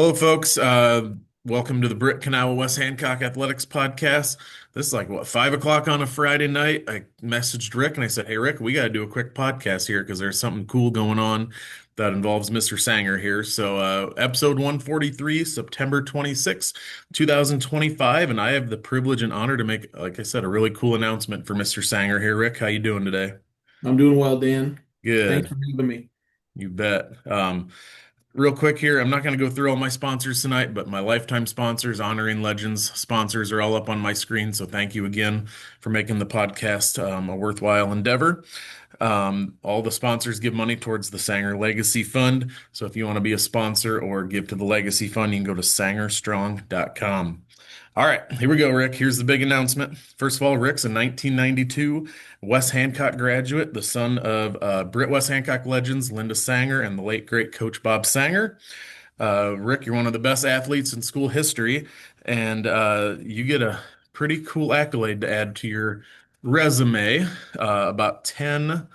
Hello, folks. Welcome to the Britt Kanawha West Hancock Athletics Podcast. This is like what 5 o'clock on a Friday night. I messaged Rick and I said, "Hey, Rick, we got to do a quick podcast here because there's something cool going on that involves Mr. Sanger here." So, episode 143, September 26th, 2025, and I have the privilege and honor to make, like I said, a really cool announcement for Mr. Sanger here. Rick, how you doing today? I'm doing well, Dan. Thanks Good. for having me. You bet. Real quick here, I'm not going to go through all my sponsors tonight, but my lifetime sponsors, Honoring Legends sponsors are all up on my screen. So thank you again for making the podcast a worthwhile endeavor. All the sponsors give money towards the Sanger Legacy Fund. So if you want to be a sponsor or give to the Legacy Fund, you can go to sangerstrong.com. All right, here we go, Rick. Here's the big announcement. First of all, Rick's a 1992 West Hancock graduate, the son of Britt West Hancock legends Linda Sanger and the late great Coach Bob Sanger. Rick, you're one of the best athletes in school history, and you get a pretty cool accolade to add to your resume. About 10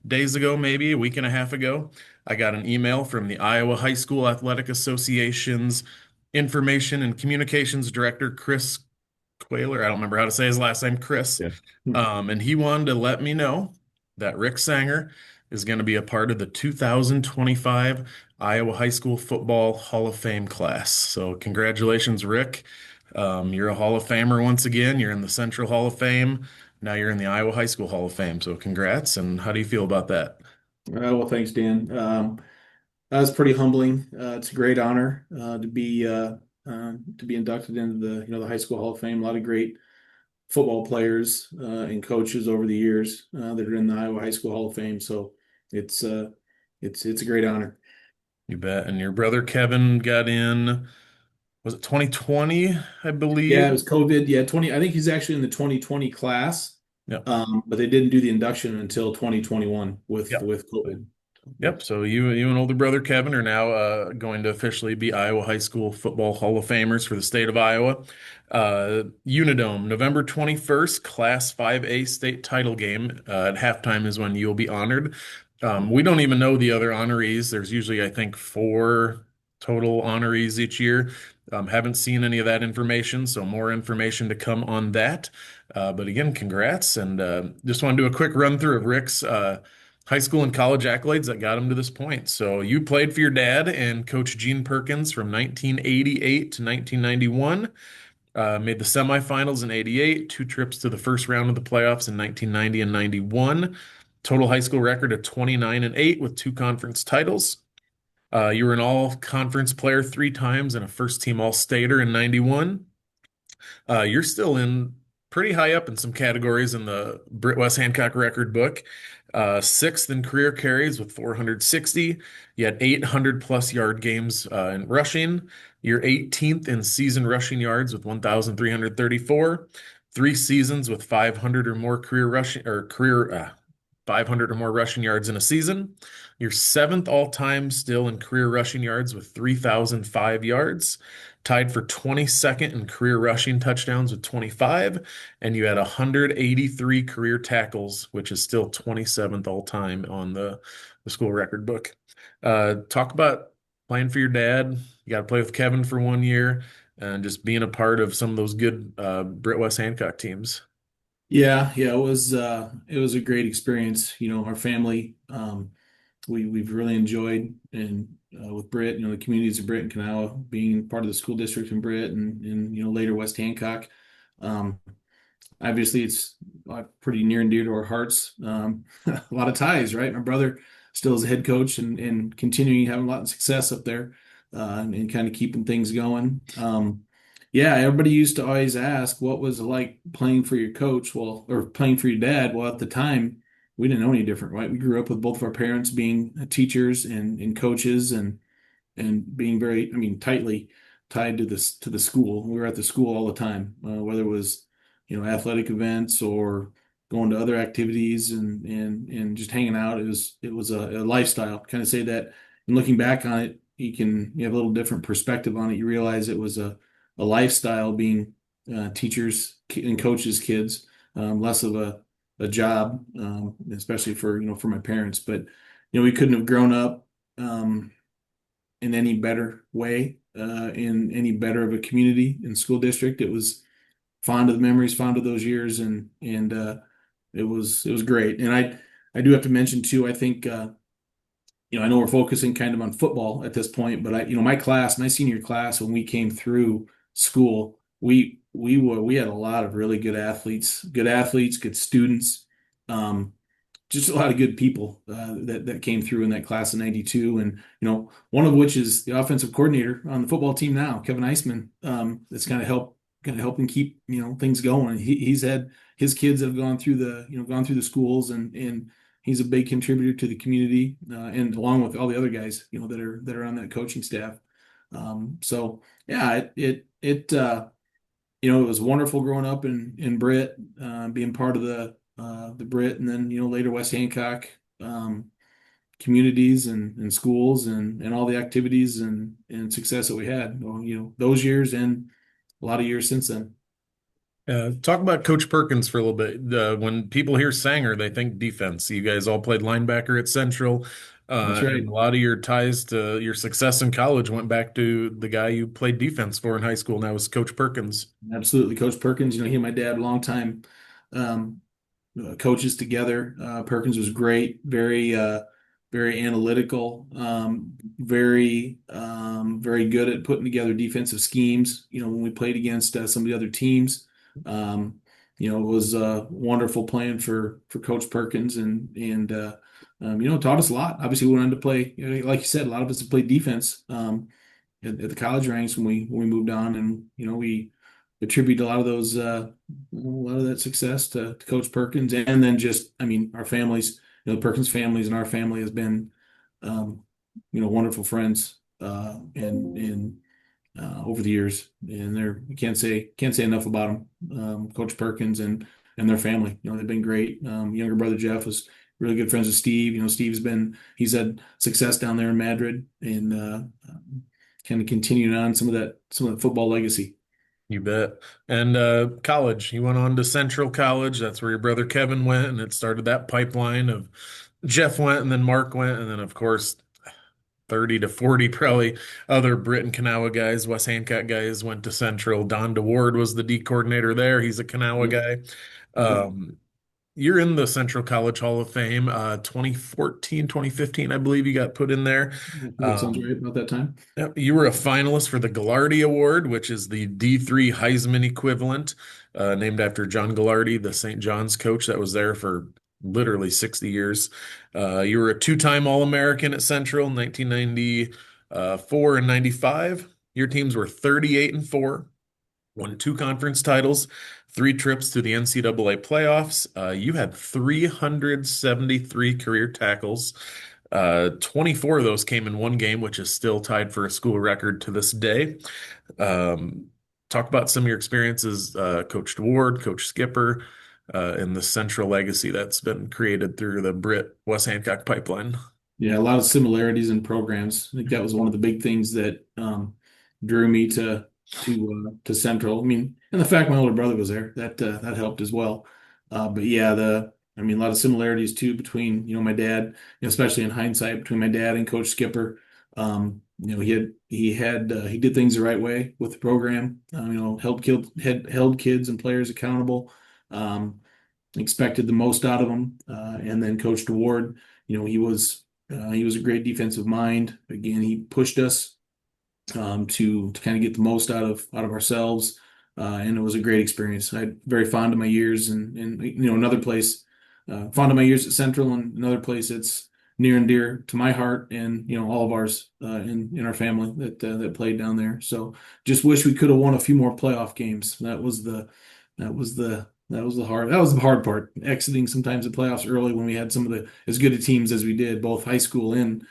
days ago, maybe a week and a half ago, I got an email from the Iowa High School Athletic Association's Information and Communications Director, Chris Quayler. I don't remember how to say his last name, Chris. Yeah. Hmm. And he wanted to let me know that Rick Sanger is going to be a part of the 2025 Iowa High School Football Hall of Fame class. So, congratulations, Rick. You're a Hall of Famer once again. You're in the Central Hall of Fame. Now you're in the Iowa High School Hall of Fame. So, congrats. And how do you feel about that? Well, thanks, Dan. That was pretty humbling. It's a great honor to be inducted into the High School Hall of Fame. A lot of great football players and coaches over the years that are in the Iowa High School Hall of Fame. So it's uh, it's a great honor. You bet. And your brother Kevin got in, was it 2020, I Yeah, believe? it was COVID. Yeah, 20. I think he's actually in the 2020 class, Yep. but they didn't do the induction until 2021 with Yep. COVID. Yep. So you and older brother Kevin are now going to officially be Iowa High School Football Hall of Famers for the state of Iowa. Unidome, November 21st, Class 5A state title game. At halftime is when you'll be honored. We don't even know the other honorees. There's usually, I think, four total honorees each year. Haven't seen any of that information, so more information to come on that. But again, congrats. And just want to do a quick run through of Rick's high school and college accolades that got him to this point. So you played for your dad and Coach Gene Perkins from 1988 to 1991. Made the semifinals in 88, two trips to the first round of the playoffs in 1990 and 91. Total high school record of 29 and 8 with two conference titles. You were an all conference player three times and a first team all stater in 91. You're still in pretty high up in some categories in the Britt West Hancock record book. Sixth in career carries with 460. You had 800 plus yard games in rushing. You're 18th in season rushing yards with 1,334. Three seasons with 500 or more career rushing or career 500 or more rushing yards in a season. You're seventh all time still in career rushing yards with 3,005 yards, tied for 22nd in career rushing touchdowns with 25, and you had 183 career tackles, which is still 27th all time on the school record book. Talk about playing for your dad. You got to play with Kevin for 1 year and just being a part of some of those good Britt West Hancock teams. Yeah, it was a great experience. Our family, we've really enjoyed and with Britt, the communities of Britt and Kanawha being part of the school district in Britt and later West Hancock. Um, Obviously, it's pretty near and dear to our hearts. A lot of ties, right? My brother still is a head coach and continuing having a lot of success up there and kind of keeping things going. Yeah, everybody used to always ask what was it like playing for your coach, well, or playing for your dad. Well, at the time, we didn't know any different, right? We grew up with both of our parents being teachers and coaches and being very, I mean, tightly tied to this to the school. We were at the school all the time, whether it was athletic events or going to other activities and just hanging out. It was a lifestyle. Kind of say that, and looking back on it, you have a little different perspective on it. You realize it was a lifestyle being teachers and coaches kids, less of a job, especially for my parents. But we couldn't have grown up in any better way. in any better of a community and school district. It was fond of the memories, fond of those years, and it was great. And I do have to mention too. I think I know we're focusing kind of on football at this point, but my senior class, when we came through school, we had a lot of really good athletes, good students. Um, just a lot of good people that came through in that class of '92, and one of which is the offensive coordinator on the football team now, Kevin Eisman. That's kind of helping keep things going. He's had his kids have gone through the schools, and he's a big contributor to the community, and along with all the other guys that are on that coaching staff. So yeah, it was wonderful growing up in Britt, being part of the Britt, and then later West Hancock communities and schools and all the activities and success that we had. Well, those years and a lot of years since then. Talk about Coach Perkins for a little bit. When people hear Sanger, they think defense. You guys all played linebacker at Central, That's right. and a lot of your ties to your success in college went back to the guy you played defense for in high school, and that was Coach Perkins. Absolutely, Coach Perkins. He and my dad, long time um, coaches together. Perkins was great, very analytical, very good at putting together defensive schemes. When we played against some of the other teams, it was wonderful playing for Coach Perkins, and taught us a lot. Obviously, we went on to play, like you said, a lot of us have played defense at the college ranks when we moved on, and we attribute a lot of that success to Coach Perkins, and then just, I mean, our families, the Perkins families and our family has been, um, wonderful friends, and over the years, and they're can't say enough about them, Coach Perkins and their family. They've been great. Younger brother Jeff was really good friends with Steve. He's had success down there in Madrid, and kind of continued on some of that football legacy. You bet. And college, he went on to Central College. That's where your brother Kevin went, and it started that pipeline of Jeff went, and then Mark went, and then of course 30 to 40 probably other Britt and Kanawha guys, West Hancock guys went to Central. Don DeWard was the D coordinator there. He's a Kanawha Yep. guy. Yep. Um, you're in the Central College Hall of Fame, 2014, 2015, I believe you got put in there. I think that sounds Um, right about that time. Yep, you were a finalist for the Gallardi Award, which is the D3 Heisman equivalent, named after John Gallardi, the St. John's coach that was there for literally 60 years. You were a two-time All-American at Central in 1994 and 95. Your teams were 38 and 4, won two conference titles, three trips to the NCAA playoffs. You had 373 career tackles. 24 of those came in one game, which is still tied for a school record to this day. Um, Talk about some of your experiences, Coach Ward, Coach Skipper, and the central legacy that's been created through the Britt West Hancock pipeline. Yeah, a lot of similarities in programs. I think that was one of the big things that drew me to Central. I mean, and the fact my older brother was there, that helped as well. But yeah, I mean, a lot of similarities too between my dad, especially in hindsight, between my dad and Coach Skipper. He did things the right way with the program. Held kids and players accountable. Um, Expected the most out of them, and then Coach DeWard. He was a great defensive mind. Again, he pushed us to kind of get the most out of ourselves, and it was a great experience. I'm very fond of my years, and another place, fond of my years at Central, and another place that's near and dear to my heart, and all of ours in our family that played down there. So just wish we could have won a few more playoff games. That was the hard part. Exiting sometimes the playoffs early when we had some of the as good a teams as we did, both high school and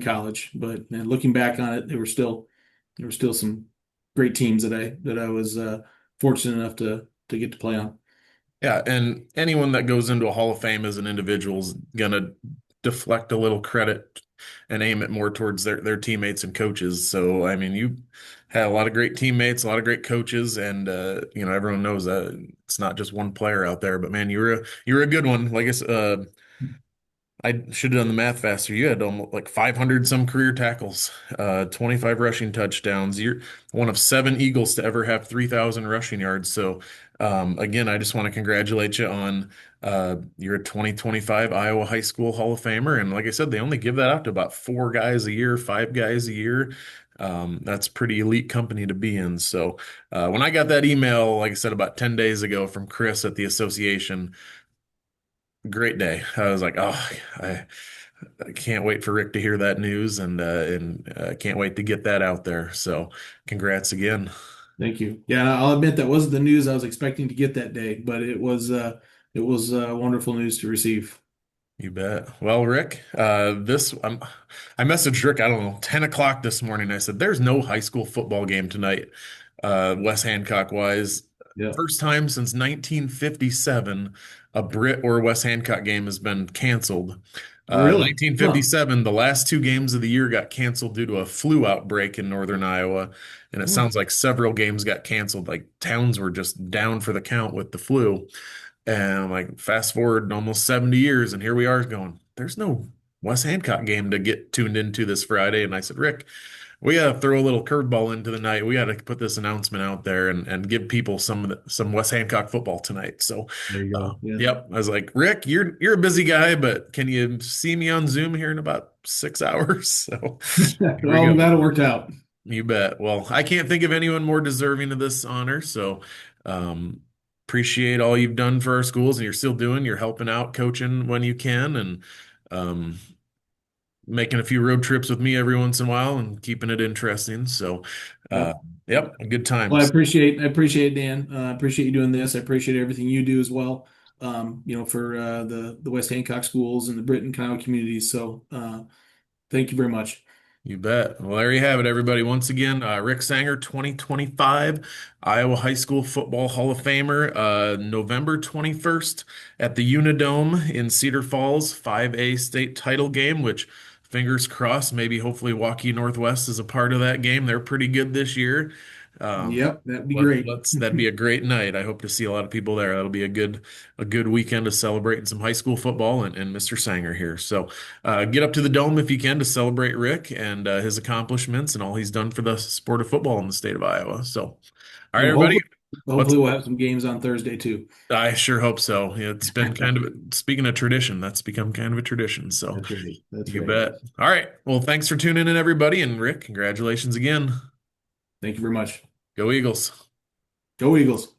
college. But looking back on it, there were still some great teams that I was fortunate enough to get to play on. Yeah, and anyone that goes into a Hall of Fame as an individual is gonna deflect a little credit and aim it more towards their teammates and coaches. So, I mean, you had a lot of great teammates, a lot of great coaches, and everyone knows that it's not just one player out there. But man, you were a good one. Like I said, I should have done the math faster. You had almost like 500 some career tackles, 25 rushing touchdowns. You're one of seven Eagles to ever have 3,000 rushing yards. So, again, I just want to congratulate you on you're a 2025 Iowa High School Hall of Famer. And like I said, they only give that out to about four guys a year, five guys a year. That's pretty elite company to be in. So, when I got that email, like I said, about 10 days ago from Chris at the association, great day. I was like, oh, I, I can't wait for Rick to hear that news, and can't wait to get that out there. So, congrats again. Thank you. Yeah, I'll admit that wasn't the news I was expecting to get that day, but it was wonderful news to receive. You bet. Well, Rick, I messaged Rick, I don't know, 10 o'clock this morning. I said, there's no high school football game tonight, West Hancock wise. Yeah. First time since 1957, a Britt or West Hancock game has been canceled. Really? Huh. 1957, the last two games of the year got canceled due to a flu outbreak in northern Iowa. And it Huh. sounds like several games got canceled. Like towns were just down for the count with the flu. And I'm like, fast forward almost 70 years, and here we are going, there's no Wes Hancock game to get tuned into this Friday. And I said, Rick, we got to throw a little curveball into the night. We got to put this announcement out there and give people some Wes Hancock football tonight. So, There you go. Yeah. yep, I was like, Rick, you're a busy guy, but can you see me on Zoom here in about 6 hours? So here we Well, I'm go. glad it worked out. You bet. Well, I can't think of anyone more deserving of this honor. So, um, appreciate all you've done for our schools and you're still doing. You're helping out, coaching when you can, and um, making a few road trips with me every once in a while and keeping it interesting. So, uh, Yep. Yep. yep, good Well, I times. appreciate I appreciate it, Dan. I appreciate you doing this. I appreciate everything you do as well. For the West Hancock schools and the Britt and Kanawha communities. So, thank you very much. You bet. Well, there you have it, everybody. Once again, Rick Sanger, 2025 Iowa High School Football Hall of Famer, November 21st at the Unidome in Cedar Falls, 5A state title game, which fingers crossed, maybe hopefully Waukee Northwest is a part of that game. They're pretty good this year. Um, Yep, that'd be great. that'd be a great night. I hope to see a lot of people there. That'll be a good weekend of celebrating some high school football and Mr. Sanger here. So get up to the dome if you can to celebrate Rick and his accomplishments and all he's done for the sport of football in the state of Iowa. So, all right, Yeah, everybody. What's hopefully we'll have some games on Thursday too. I sure hope so. Yeah, it's been kind of speaking of tradition, that's become kind of a tradition. So That's right. That's you right. bet. All right. Well, thanks for tuning in, everybody. And Rick, congratulations again. Thank you very much. Go Eagles. Go Eagles.